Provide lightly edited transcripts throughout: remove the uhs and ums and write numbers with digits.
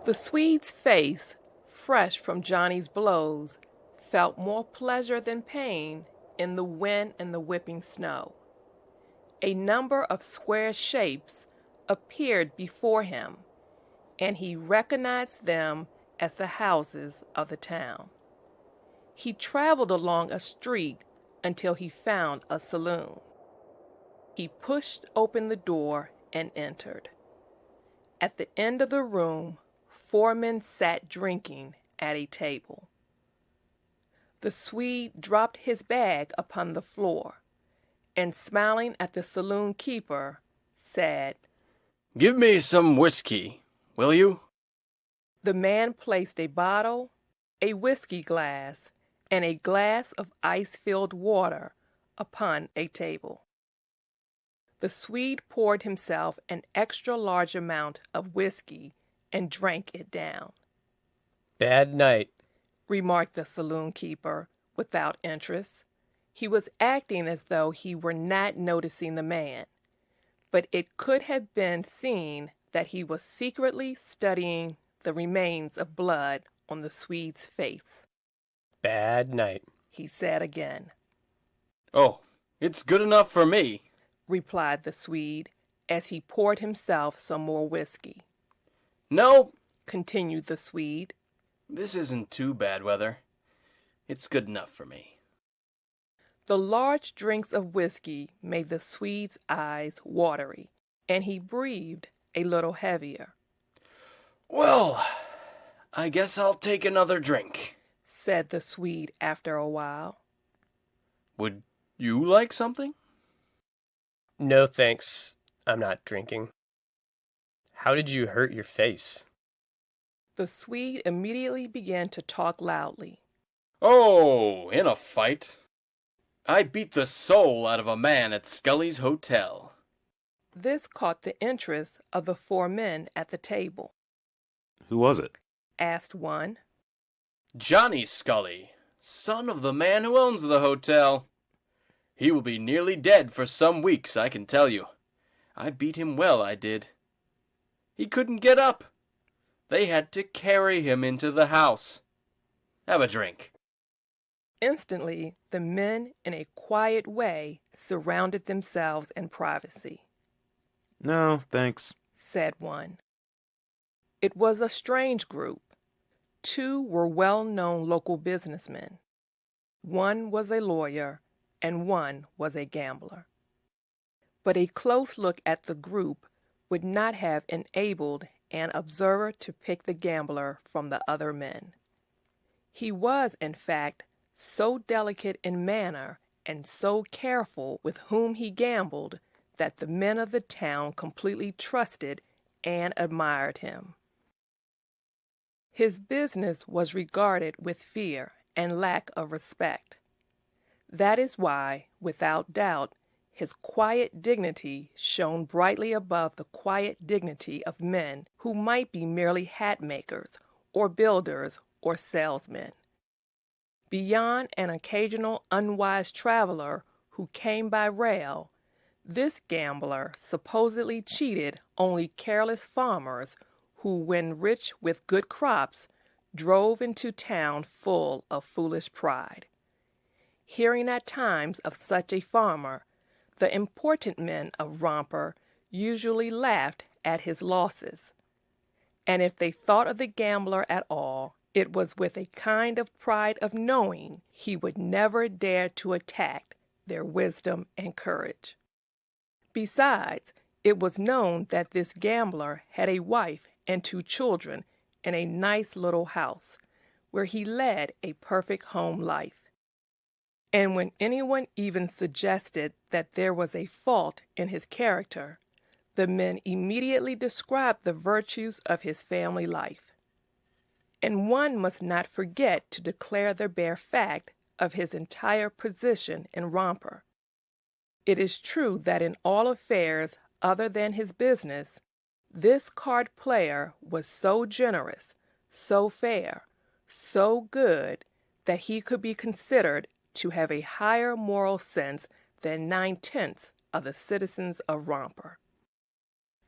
The Swede's face, fresh from Johnny's blows, felt more pleasure than pain in the wind and the whipping snow. A number of square shapes appeared before him, and he recognized them as the houses of the town. He traveled along a street until he found a saloon. He pushed open the door and entered. At the end of the room, 4 men sat drinking at a table. The Swede dropped his bag upon the floor, and smiling at the saloon keeper, said, "Give me some whiskey, will you?" The man placed a bottle, a whiskey glass, and a glass of ice-filled water upon a table. The Swede poured himself an extra-large amount of whiskey and drank it down. "Bad night," remarked the saloon keeper without interest. He was acting as though he were not noticing the man, but it could have been seen that he was secretly studying the remains of blood on the Swede's face. "Bad night," he said again. "Oh, it's good enough for me," replied the Swede as he poured himself some more whiskey. "No," continued the Swede, "this isn't too bad weather. It's good enough for me." The large drinks of whiskey made the Swede's eyes watery, and he breathed a little heavier. "Well, I guess I'll take another drink," said the Swede after a while. "Would you like something?" "No, thanks. I'm not drinking. How did you hurt your face?" The Swede immediately began to talk loudly. "Oh, in a fight. I beat the soul out of a man at Scully's hotel." This caught the interest of the 4 men at the table. "Who was it?" asked one. "Johnny Scully, son of the man who owns the hotel. He will be nearly dead for some weeks, I can tell you. I beat him well, I did. He couldn't get up. They had to carry him into the house. Have a drink." Instantly, the men in a quiet way surrounded themselves in privacy. "No, thanks," said one. It was a strange group. 2 were well-known local businessmen. 1 was a lawyer, and 1 was a gambler. But a close look at the group would not have enabled an observer to pick the gambler from the other men. He was, in fact, so delicate in manner and so careful with whom he gambled that the men of the town completely trusted and admired him. His business was regarded with fear and lack of respect. That is why, without doubt, his quiet dignity shone brightly above the quiet dignity of men who might be merely hat makers or builders or salesmen. Beyond an occasional unwise traveler who came by rail, this gambler supposedly cheated only careless farmers who, when rich with good crops, drove into town full of foolish pride. Hearing at times of such a farmer, the important men of Romper usually laughed at his losses, and if they thought of the gambler at all, it was with a kind of pride of knowing he would never dare to attack their wisdom and courage. Besides, it was known that this gambler had a wife and 2 children in a nice little house, where he led a perfect home life. And when anyone even suggested that there was a fault in his character, the men immediately described the virtues of his family life. And one must not forget to declare the bare fact of his entire position in Romper. It is true that in all affairs other than his business, this card player was so generous, so fair, so good, that he could be considered to have a higher moral sense than 9/10 of the citizens of Romper.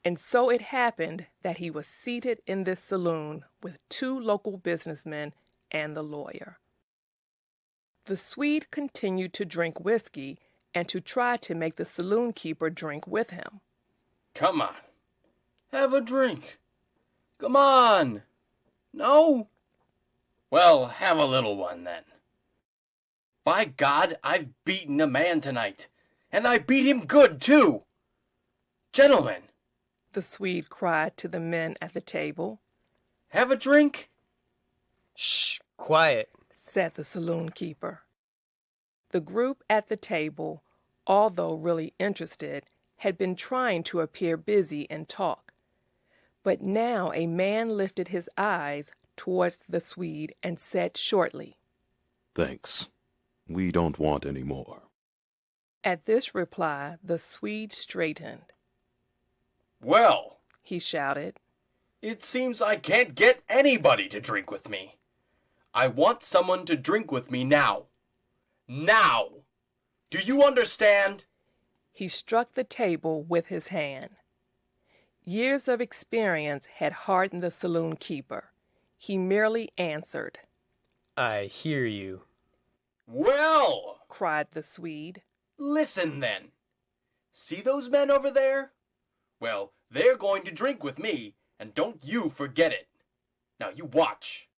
And so it happened that he was seated in this saloon with two local businessmen and the lawyer. The Swede continued to drink whiskey and to try to make the saloon keeper drink with him. Come on. Have a drink. Come on. No? Well, have a little one then. By God, I've beaten a man tonight. And I beat him good, too. Gentlemen, The Swede cried to the men at the table, have a drink? Shh, quiet. said the saloon keeper. The group at the table, although really interested, had been trying to appear busy and talk. But now a man lifted his eyes towards the Swede and said shortly, Thanks. We don't want any more. At this reply, the Swede straightened. Well, He shouted, it seems I can't get anybody to drink with me. I want someone to drink with me now. Now! Do you understand? He struck the table with his hand. Years of experience had hardened the saloon keeper. He merely answered, I hear you. Well, cried the Swede. listen then. See those men over there? Well, they're going to drink with me, and don't you forget it. Now you watch.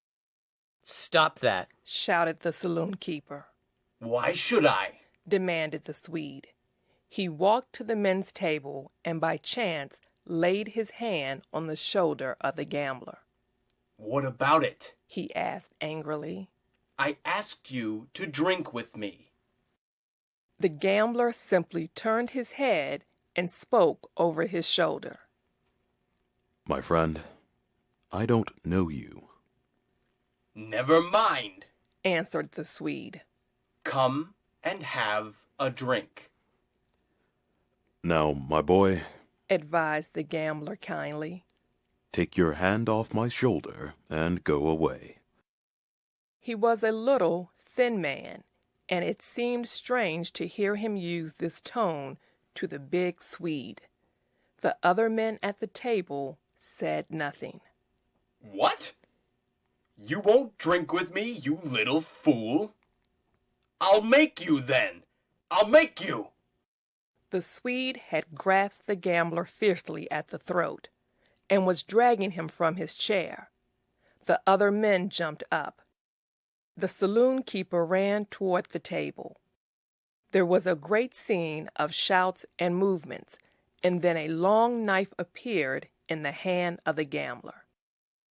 Stop that. Shouted the saloon keeper. Why should I? Demanded the Swede. He walked to the men's table and by chance laid his hand on the shoulder of the gambler. What about it? He asked angrily. I asked you to drink with me. The gambler simply turned his head and spoke over his shoulder. My friend, I don't know you. Never mind. Answered the Swede. Come and have a drink. Now, my boy, Advised the gambler kindly. take your hand off my shoulder and go away. He was a little, thin man, and it seemed strange to hear him use this tone to the big Swede. The other men at the table said nothing. What? You won't drink with me, you little fool? I'll make you then. I'll make you. The Swede had grasped the gambler fiercely at the throat and was dragging him from his chair. The other men jumped up. The saloon keeper ran toward the table. There was a great scene of shouts and movements, and then a long knife appeared in the hand of the gambler.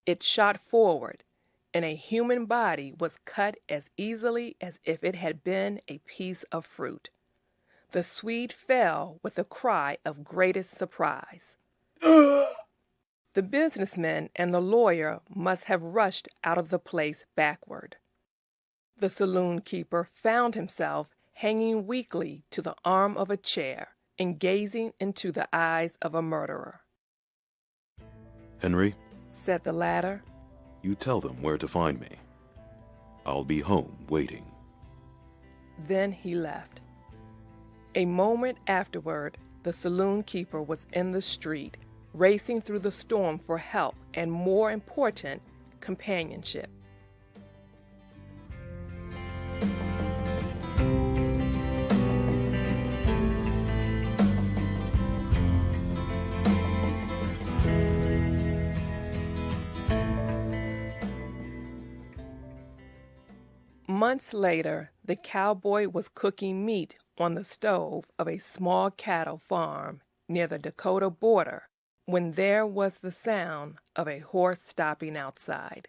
It shot forward, and a human body was cut as easily as if it had been a piece of fruit. The Swede fell with a cry of greatest surprise. The businessman and the lawyer must have rushed out of the place backward. The saloon keeper found himself hanging weakly to the arm of a chair and gazing into the eyes of a murderer. Henry, Said the latter. you tell them where to find me. I'll be home waiting. Then he left. A moment afterward, the saloon keeper was in the street, racing through the storm for help and, more important, companionship. Months later, the cowboy was cooking meat on the stove of a small cattle farm near the Dakota border when there was the sound of a horse stopping outside.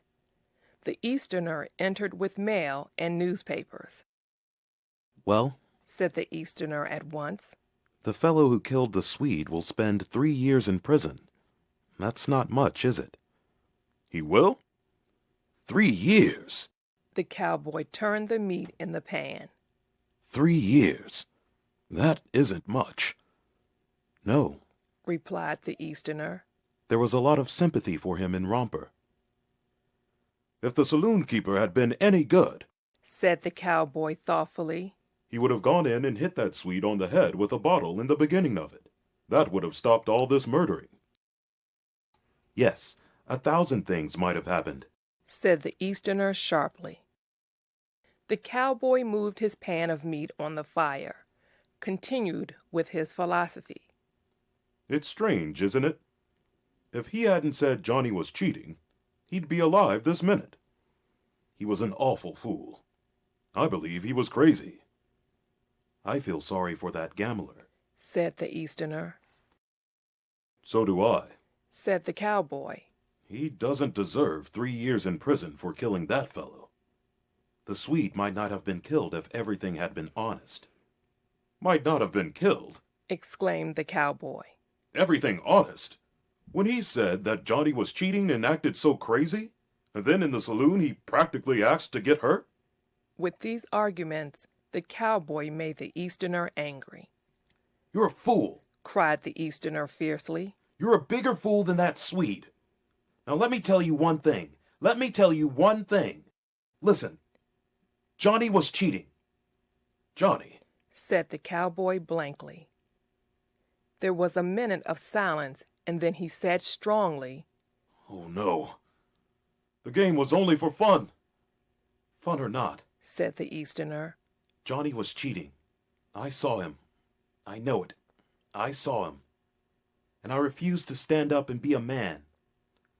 The Easterner entered with mail and newspapers. Well, Said the Easterner at once. the fellow who killed the Swede will spend 3 years in prison. That's not much, is it? He will? 3 years! The cowboy turned the meat in the pan. 3 years? That isn't much. No, Replied the Easterner. there was a lot of sympathy for him in Romper. If the saloon keeper had been any good, Said the cowboy thoughtfully. he would have gone in and hit that Swede on the head with a bottle in the beginning of it. That would have stopped all this murdering. Yes, 1,000 things might have happened, said the Easterner sharply. The cowboy moved his pan of meat on the fire, continued with his philosophy. It's strange, isn't it? If he hadn't said Johnny was cheating, he'd be alive this minute. He was an awful fool. I believe he was crazy. I feel sorry for that gambler, said the Easterner. So do I, said the cowboy. He doesn't deserve 3 years in prison for killing that fellow. The Swede might not have been killed if everything had been honest. Might not have been killed? Exclaimed the cowboy. Everything honest? When he said that Johnny was cheating and acted so crazy, and then in the saloon he practically asked to get hurt? With these arguments, the cowboy made the Easterner angry. You're a fool, cried the Easterner fiercely. You're a bigger fool than that Swede. Now let me tell you one thing. Listen, Johnny was cheating. Johnny, said the cowboy blankly. There was a minute of silence, and then he said strongly, Oh no. The game was only for fun. Fun or not, said the Easterner. Johnny was cheating. I saw him. I know it. I saw him. And I refused to stand up and be a man.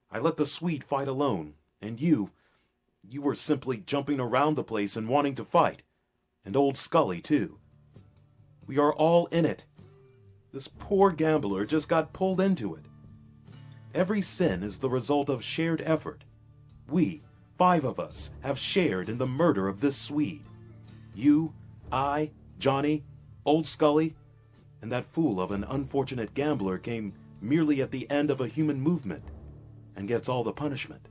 I let the Swede fight alone, and you were simply jumping around the place and wanting to fight. And old Scully, too. We are all in it. This poor gambler just got pulled into it. Every sin is the result of shared effort. We, 5 of us, have shared in the murder of this Swede. You, I, Johnny, old Scully, and that fool of an unfortunate gambler came merely at the end of a human movement and gets all the punishment.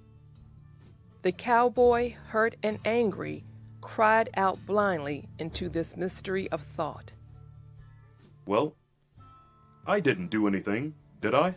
The cowboy, hurt and angry, cried out blindly into this mystery of thought. Well, I didn't do anything, did I?